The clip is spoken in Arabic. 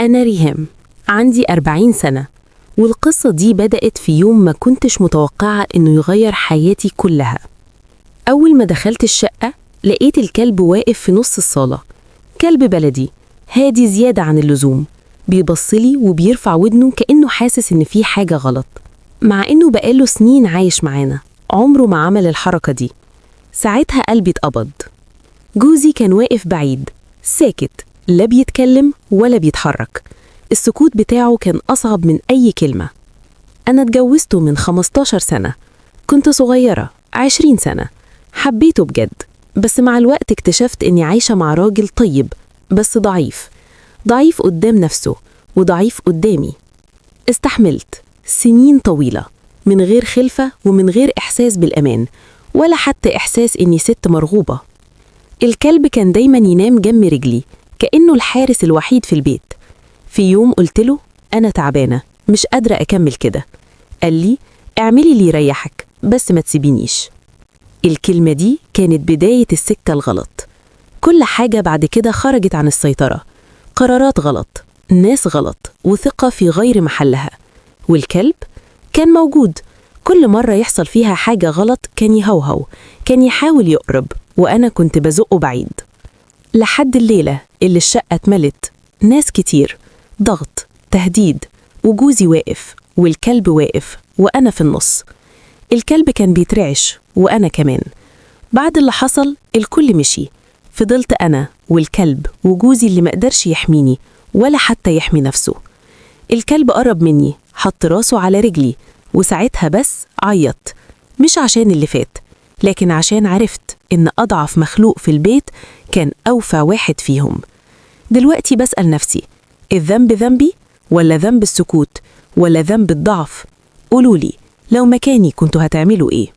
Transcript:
أنا ريهام، عندي 40 سنة، والقصة دي بدأت في يوم ما كنتش متوقعة إنه يغير حياتي كلها. أول ما دخلت الشقة لقيت الكلب واقف في نص الصالة. كلب بلدي هادي زيادة عن اللزوم، بيبصلي وبيرفع ودنه كأنه حاسس إن في حاجة غلط، مع إنه بقاله سنين عايش معانا عمره ما عمل الحركة دي. ساعتها قلبي اتقبض. جوزي كان واقف بعيد ساكت، لا بيتكلم ولا بيتحرك. السكوت بتاعه كان أصعب من أي كلمة. أنا اتجوزته من 15 سنة، كنت صغيرة 20 سنة، حبيته بجد، بس مع الوقت اكتشفت إني عايشة مع راجل طيب بس ضعيف، ضعيف قدام نفسه وضعيف قدامي. استحملت سنين طويلة من غير خلفة ومن غير إحساس بالأمان، ولا حتى إحساس إني ست مرغوبة. الكلب كان دايما ينام جنب رجلي كأنه الحارس الوحيد في البيت. في يوم قلت له أنا تعبانة مش قادرة أكمل كده. قال لي اعملي اللي يريحك بس ما تسيبينيش. الكلمة دي كانت بداية السكة الغلط. كل حاجة بعد كده خرجت عن السيطرة، قرارات غلط، ناس غلط، وثقة في غير محلها. والكلب كان موجود، كل مرة يحصل فيها حاجة غلط كان يهوهو، كان يحاول يقرب، وأنا كنت بزقه بعيد. لحد الليلة اللي الشقة اتملت ناس كتير، ضغط، تهديد، وجوزي واقف والكلب واقف وأنا في النص. الكلب كان بيترعش وأنا كمان. بعد اللي حصل الكل مشي، فضلت أنا والكلب وجوزي اللي مقدرش يحميني ولا حتى يحمي نفسه. الكلب قرب مني، حط راسه على رجلي، وساعتها بس عيط، مش عشان اللي فات، لكن عشان عرفت إن أضعف مخلوق في البيت كان أوفى واحد فيهم. دلوقتي بسأل نفسي، الذنب ذنبي ولا ذنب السكوت ولا ذنب الضعف؟ قولولي لو مكاني كنتوا هتعملوا إيه؟